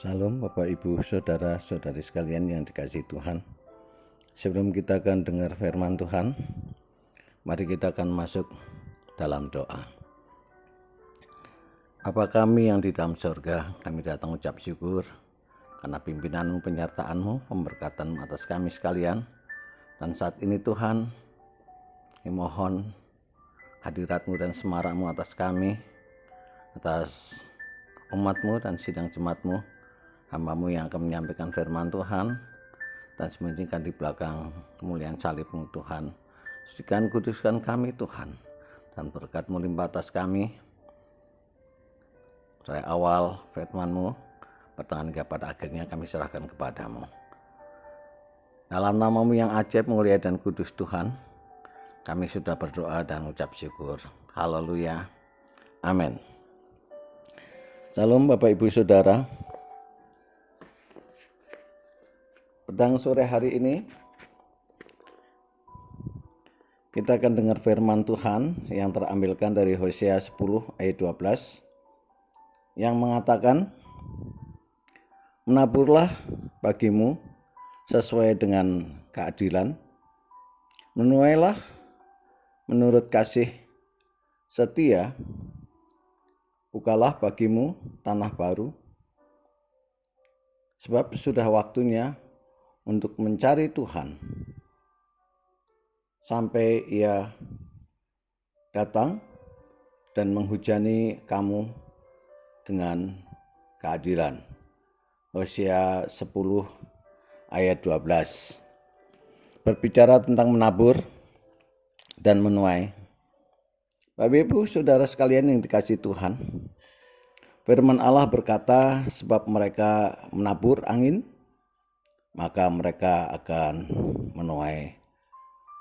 Salam Bapak Ibu Saudara-saudari sekalian yang dikasihi Tuhan. Sebelum kita akan dengar firman Tuhan, mari kita akan masuk dalam doa. Bapa kami yang di dalam surga, kami datang ucap syukur karena pimpinan-Mu, penyertaan-Mu, pemberkatan atas kami sekalian. Dan saat ini Tuhan, kami mohon hadirat-Mu dan semarak-Mu atas kami, atas umat-Mu dan sidang jemaat-Mu, hamba-Mu yang akan menyampaikan firman Tuhan, dan semenjengkan di belakang kemuliaan salib-Mu Tuhan. Sucikan kuduskan kami Tuhan, dan berkat-Mu limpah atas kami, dari awal firman-Mu, pertengahan hingga pada akhirnya kami serahkan kepadamu. Dalam nama-Mu yang ajaib, mulia dan kudus Tuhan, kami sudah berdoa dan ucap syukur. Haleluya. Amin. Salam Bapak Ibu Saudara. Petang sore hari ini kita akan dengar firman Tuhan yang terambilkan dari Hosea 10 ayat 12 yang mengatakan, menaburlah bagimu sesuai dengan keadilan, menuailah menurut kasih setia, bukalah bagimu tanah baru, sebab sudah waktunya untuk mencari Tuhan sampai Ia datang dan menghujani kamu dengan keadilan. Hosea 10 ayat 12 berbicara tentang menabur dan menuai. Bapak Ibu Saudara sekalian yang dikasihi Tuhan, firman Allah berkata, sebab mereka menabur angin, maka mereka akan menuai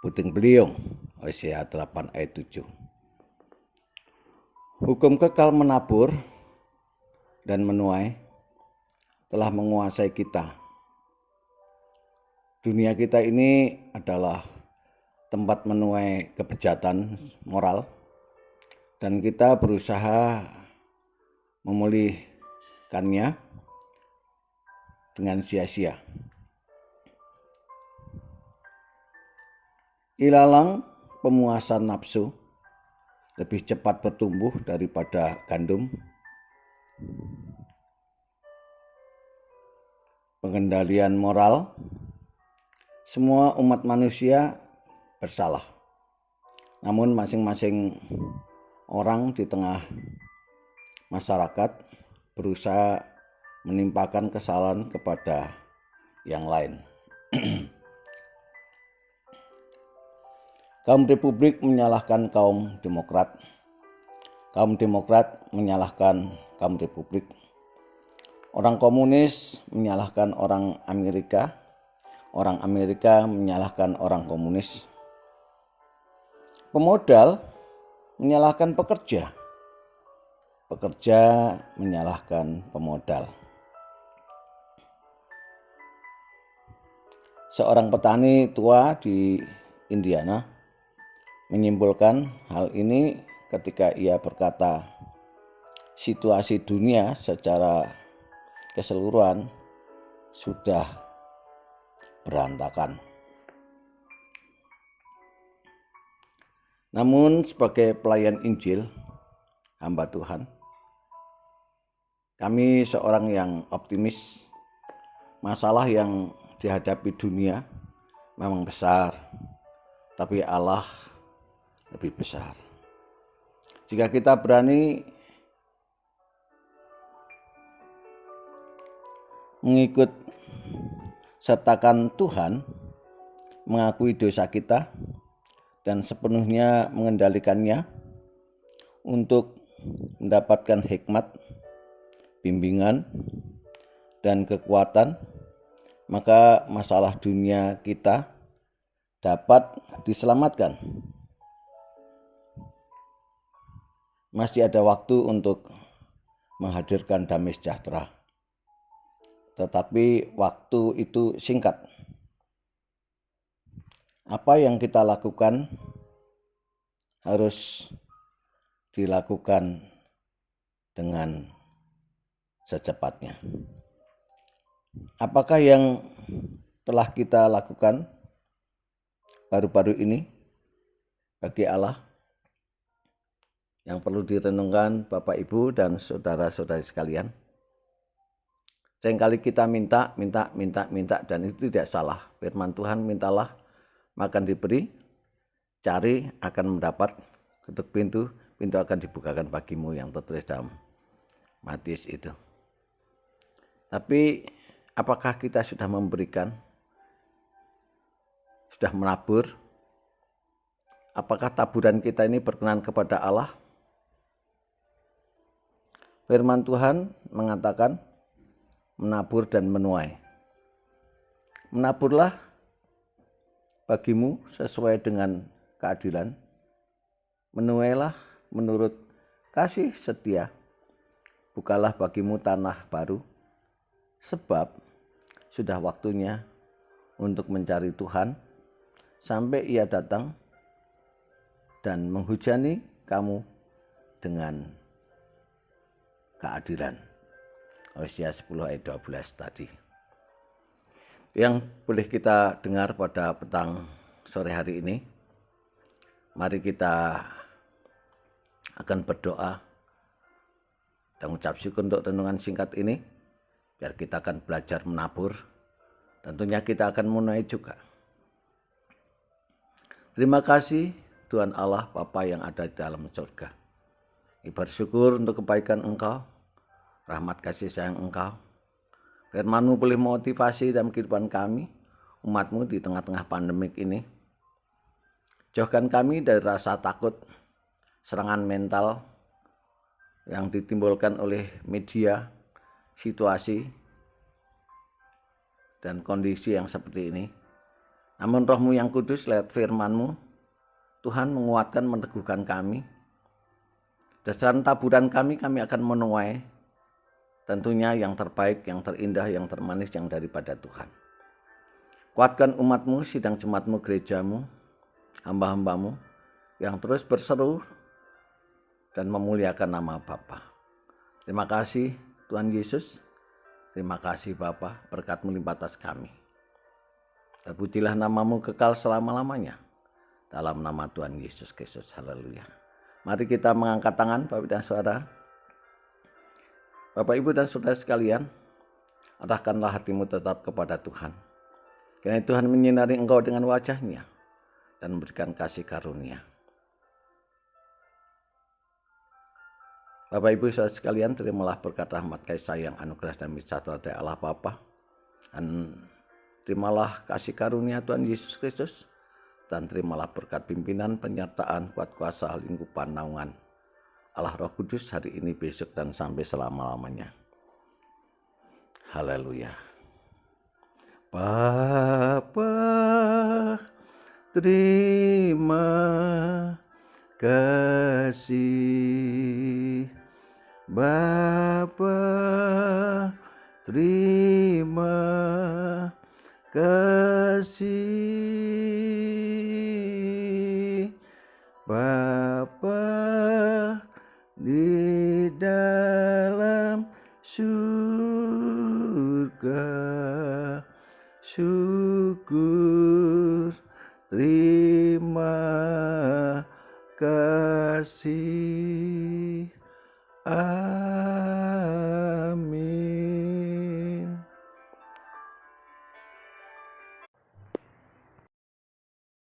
puting beliung. Hosea 8 ayat 7. Hukum kekal menabur dan menuai telah menguasai kita. Dunia kita ini adalah tempat menuai kebejatan moral, dan kita berusaha memulihkannya dengan sia-sia. Ilalang pemuasan nafsu lebih cepat bertumbuh daripada gandum. Pengendalian moral, semua umat manusia bersalah. Namun masing-masing orang di tengah masyarakat berusaha menimpakan kesalahan kepada yang lain. Kaum Republik menyalahkan kaum Demokrat. Kaum Demokrat menyalahkan kaum Republik. Orang komunis menyalahkan orang Amerika. Orang Amerika menyalahkan orang komunis. Pemodal menyalahkan pekerja. Pekerja menyalahkan pemodal. Seorang petani tua di Indiana menyimpulkan hal ini ketika ia berkata, situasi dunia secara keseluruhan sudah berantakan. Namun sebagai pelayan Injil, hamba Tuhan, kami seorang yang optimis. Masalah yang dihadapi dunia memang besar, tapi Allah lebih besar. Jika kita berani mengikut sertakan Tuhan, mengakui dosa kita, dan sepenuhnya mengendalikannya untuk mendapatkan hikmat, bimbingan, dan kekuatan, maka masalah dunia kita dapat diselamatkan. Masih ada waktu untuk menghadirkan damai sejahtera, tetapi waktu itu singkat. Apa yang kita lakukan harus dilakukan dengan secepatnya. Apakah yang telah kita lakukan baru-baru ini bagi Allah yang perlu direnungkan Bapak Ibu dan saudara-saudari sekalian? Seringkali kita minta dan itu tidak salah. Firman Tuhan, mintalah maka diberi, cari akan mendapat, ketuk pintu, pintu akan dibukakan bagimu, yang tertulis dalam Matius itu. Tapi apakah kita sudah memberikan, sudah menabur? Apakah taburan kita ini berkenan kepada Allah? Firman Tuhan mengatakan menabur dan menuai. Menaburlah bagimu sesuai dengan keadilan, menuailah menurut kasih setia, bukalah bagimu tanah baru, sebab sudah waktunya untuk mencari Tuhan sampai Ia datang dan menghujani kamu dengan keadilan. Hosea 10 ayat 12 tadi. Yang boleh kita dengar pada petang sore hari ini, mari kita akan berdoa dan ucap syukur untuk renungan singkat ini, biar kita akan belajar menabur, tentunya kita akan menuai juga. Terima kasih Tuhan Allah Bapa yang ada di dalam surga. Bersyukur untuk kebaikan Engkau, rahmat kasih sayang Engkau. Firman-Mu boleh motivasi dalam kehidupan kami, umat-Mu di tengah-tengah pandemik ini. Jauhkan kami dari rasa takut, serangan mental yang ditimbulkan oleh media, situasi, dan kondisi yang seperti ini. Namun Roh-Mu yang kudus lewat firman-Mu, Tuhan menguatkan, meneguhkan kami. Dasar taburan kami akan menuai tentunya yang terbaik, yang terindah, yang termanis, yang daripada Tuhan. Kuatkan umat-Mu, sidang jemaat-Mu, gereja-Mu, hamba-hamba-Mu yang terus berseru dan memuliakan nama Bapa. Terima kasih Tuhan Yesus. Terima kasih Bapa, berkat-Mu limpah atas kami. Terpujilah nama-Mu kekal selama-lamanya. Dalam nama Tuhan Yesus Kristus. Haleluya. Mari kita mengangkat tangan Bapak dan Saudara. Bapak Ibu dan Saudara sekalian, arahkanlah hatimu tetap kepada Tuhan. Karena Tuhan menyinari engkau dengan wajah-Nya dan memberikan kasih karunia. Bapak Ibu Saudara sekalian, terimalah berkat rahmat kasih sayang, anugerah dan sejahtera dari Allah Bapa. Dan terimalah kasih karunia Tuhan Yesus Kristus. Dan terimalah berkat pimpinan, penyertaan, kuat kuasa, lingkupan, naungan Allah Roh Kudus hari ini, besok, dan sampai selama-lamanya. Haleluya. Bapa, terima kasih. Bapa, terima kasih. Bapa di dalam surga, syukur, terima kasih.